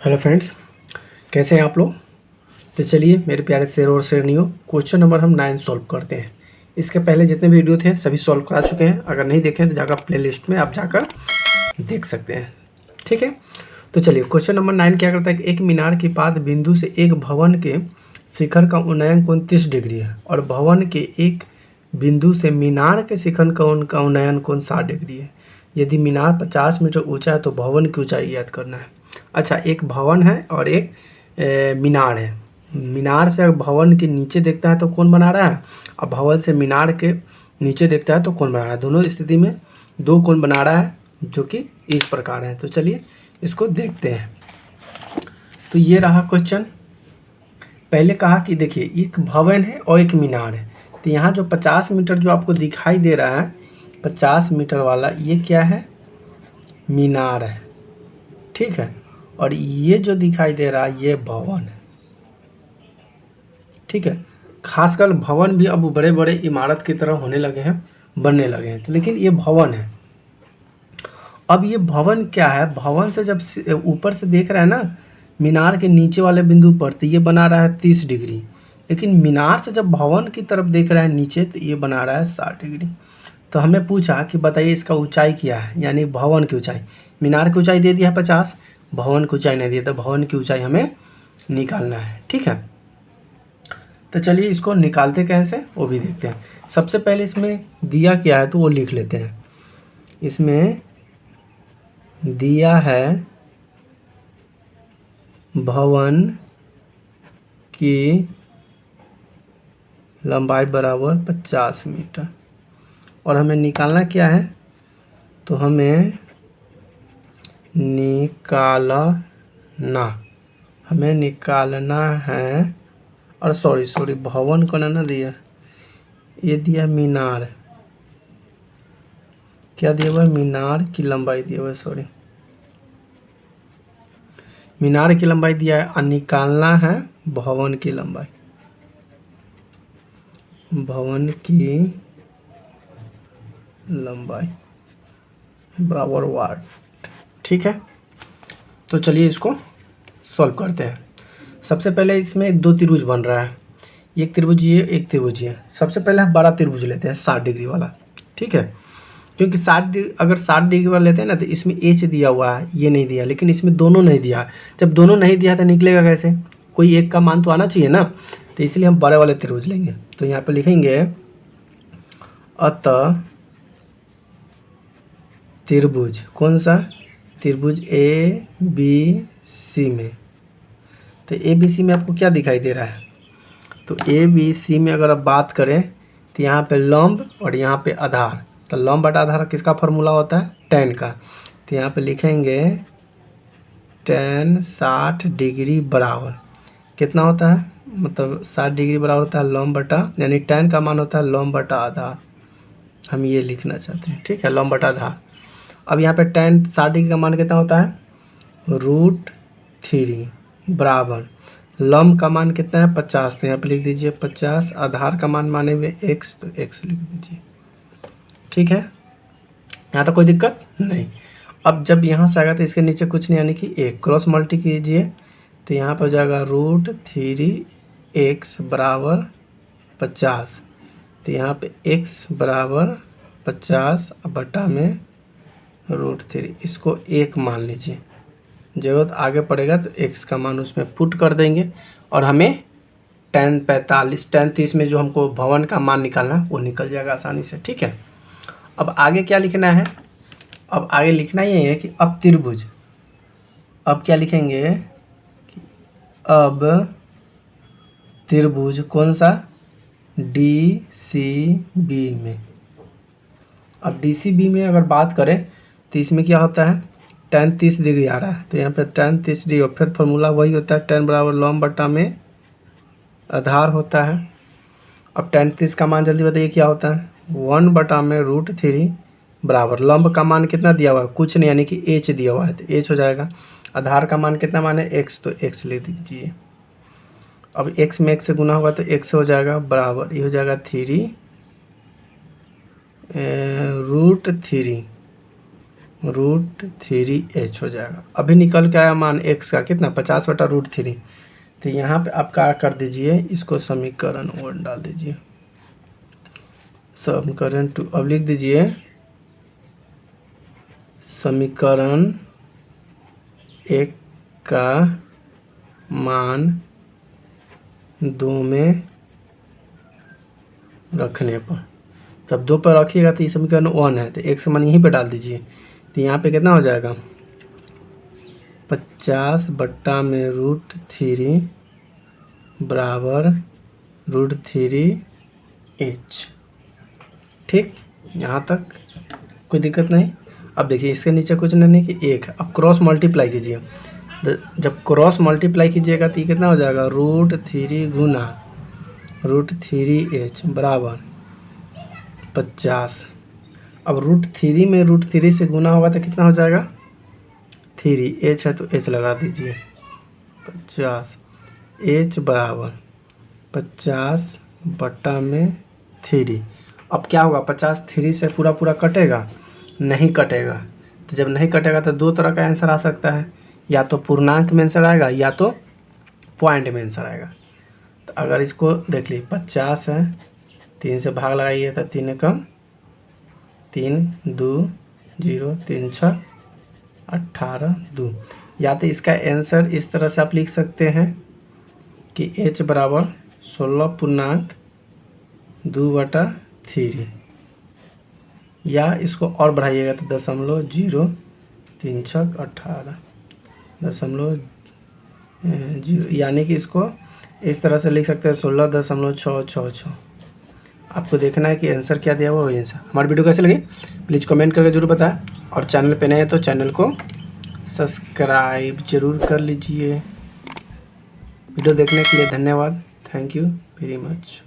Hello friends, कैसे हैं आप लोग। तो चलिए मेरे प्यारे शेर और शेरनियों, क्वेश्चन नंबर हम 9 सॉल्व करते हैं। इसके पहले जितने भी वीडियो थे सभी सॉल्व करा चुके हैं। अगर नहीं देखें तो जाकर प्लेलिस्ट में आप जाकर देख सकते हैं। ठीक है, तो चलिए क्वेश्चन नंबर 9 क्या करता है कि एक मीनार के पाद बिंदु से एक भवन के शिखर का उन्नयन कोण 30 डिग्री है और भवन के एक बिंदु से मीनार के शिखर का उन्नयन कोण 60 डिग्री है। यदि मीनार 50 मीटर ऊंचा है तो भवन की ऊंचाई ज्ञात करना है। अच्छा, एक भवन है और एक मीनार है। मीनार से अगर भवन के नीचे देखता है तो कौन बना रहा है, और भवन से मीनार के नीचे देखता है तो कौन बना रहा है। दोनों स्थिति में दो कौन बना रहा है जो कि इस प्रकार है। तो चलिए इसको देखते हैं। तो ये रहा क्वेश्चन। पहले कहा कि देखिए एक भवन है और एक मीनार है। तो यहाँ जो 50 मीटर जो आपको दिखाई दे रहा है, 50 मीटर वाला, ये क्या है, मीनार है। ठीक है, और ये जो दिखाई दे रहा है ये भवन है। ठीक है, खासकर भवन भी अब बड़े बड़े इमारत की तरह होने लगे हैं, बनने लगे हैं। तो लेकिन ये भवन है। अब ये भवन क्या है, भवन से जब ऊपर से देख रहा है ना मीनार के नीचे वाले बिंदु पर, तो ये बना रहा है 30 डिग्री। लेकिन मीनार से जब भवन की तरफ देख रहा है नीचे, तो ये बना रहा है 60 डिग्री। तो हमें पूछा कि बताइए इसका ऊंचाई क्या है, यानी भवन की ऊंचाई। मीनार की ऊंचाई दे दिया है 50, भवन की ऊंचाई नहीं दिया, तो भवन की ऊंचाई हमें निकालना है। ठीक है, तो चलिए इसको निकालते कैसे वो भी देखते हैं। सबसे पहले इसमें दिया क्या है तो वो लिख लेते हैं। इसमें दिया है भवन की लंबाई बराबर 50 मीटर और हमें निकालना क्या है, तो हमें निकालना है, और सॉरी भवन को ना दिया, ये दिया मीनार। क्या दिया हुआ है, मीनार की लंबाई दिया हुआ है, सॉरी मीनार की लंबाई दिया है, और निकालना है भवन की लंबाई, भवन की लंबाई बराबर वाट। ठीक है, तो चलिए इसको सॉल्व करते हैं। सबसे पहले इसमें दो त्रिभुज बन रहा है, एक त्रिभुज ये एक त्रिभुज ये। सबसे पहले हम बड़ा त्रिभुज लेते हैं 60 डिग्री वाला। ठीक है, क्योंकि अगर 60 डिग्री वाला लेते हैं ना तो इसमें एच दिया हुआ है, ये नहीं दिया, लेकिन इसमें दोनों नहीं दिया। जब दोनों नहीं दिया तो निकलेगा कैसे, कोई एक का मान तो आना चाहिए ना। तो इसलिए हम बड़े वाले त्रिभुज लेंगे। तो यहाँ पे लिखेंगे अतः त्रिभुज, कौन सा त्रिभुज, ए बी सी में। तो ए बी सी में आपको क्या दिखाई दे रहा है, तो ए बी सी में अगर आप बात करें तो यहाँ पे लंब और यहाँ पे आधार। तो लंब बटा आधार किसका फॉर्मूला होता है, tan का। तो यहाँ पे लिखेंगे tan 60 डिग्री बराबर कितना होता है, मतलब 60 डिग्री बराबर होता है लंब बटा, यानी tan का मान होता है लंब बटा आधार। हम ये लिखना चाहते हैं। ठीक है, लंब बटा आधार। अब यहाँ पे tan 60 डिग्री का मान कितना होता है, √3 बराबर लंब का मान कितना है 50। तो यहाँ पे लिख दीजिए 50, आधार का मान माने हुए x, तो x लिख दीजिए। ठीक है, यहाँ तक कोई दिक्कत नहीं। अब जब यहाँ से आएगा तो इसके नीचे कुछ नहीं, यानी कि एक क्रॉस मल्टी कीजिए, तो यहाँ पर हो जाएगा √3x बराबर 50। तो यहाँ पे x बराबर 50 बटा में √3, इसको 1 मान लीजिए। ज़रूरत आगे पड़ेगा तो x का मान उसमें पुट कर देंगे और हमें tan 45 tan 30 में जो हमको भवन का मान निकालना है वो निकल जाएगा आसानी से। ठीक है, अब आगे क्या लिखना है, अब आगे लिखना ये है कि अब त्रिभुज, अब क्या लिखेंगे कि अब त्रिभुज कौन सा, DCB में। अब DCB में अगर बात करें तो इसमें क्या होता है, tan 30 डिग्री आ रहा है। तो यहाँ पे tan 30 डिग्री और फिर फॉर्मूला वही होता है, tan बराबर लंब बटा में आधार होता है। अब tan 30 का मान जल्दी बताइए क्या होता है, 1 बटा में √3 बराबर लंब का मान कितना दिया हुआ है, कुछ नहीं, यानी कि h दिया हुआ है, तो h हो जाएगा। आधार का मान कितना मान है x, तो x ले दीजिए। अब x में x से गुना होगा तो x हो जाएगा बराबर, ये हो जाएगा 3 √3 √3h हो जाएगा। अभी निकल के आया मान x का कितना 50/√3। तो यहाँ पे आप क्या कर दीजिए, इसको समीकरण 1 डाल दीजिए, समीकरण 2। अब लिख दीजिए समीकरण 1 का मान 2 में रखने पर, जब 2 पर रखिएगा तो ये समीकरण 1 है, तो x मान यहीं पे डाल दीजिए। तो यहाँ पे कितना हो जाएगा 50/√3 बराबर √3h। ठीक, यहाँ तक कोई दिक्कत नहीं। अब देखिए इसके नीचे कुछ नहीं कि 1, अब क्रॉस मल्टीप्लाई कीजिए। जब क्रॉस मल्टीप्लाई कीजिएगा तो ये कितना हो जाएगा √3 गुना √3h बराबर 50। अब √3 में √3 से गुना होगा तो कितना हो जाएगा 3h है तो h लगा दीजिए 50। h बराबर 50/3। अब क्या होगा 50 3 से पूरा पूरा कटेगा, नहीं कटेगा। तो जब नहीं कटेगा तो दो तरह का आंसर आ सकता है, या तो पूर्णांक में आंसर आएगा या तो पॉइंट में आंसर आएगा। तो अगर इसको देख लीजिए 50 है, 3 से भाग लगाइए तो 3 कम 3 2 0 3 6 18 2। या तो इसका आंसर इस तरह से आप लिख सकते हैं कि h बराबर 16.2/3, या इसको और बढ़ाइएगा तो 0.03618 0.0, यानी कि इसको इस तरह से लिख सकते हैं 16.666। आपको देखना है कि आंसर क्या दिया हुआ, वही आंसर। हमारी वीडियो कैसे लगी प्लीज़ कमेंट करके जरूर बताएं, और चैनल पे नए हैं तो चैनल को सब्सक्राइब जरूर कर लीजिए। वीडियो देखने के लिए धन्यवाद। Thank you very much.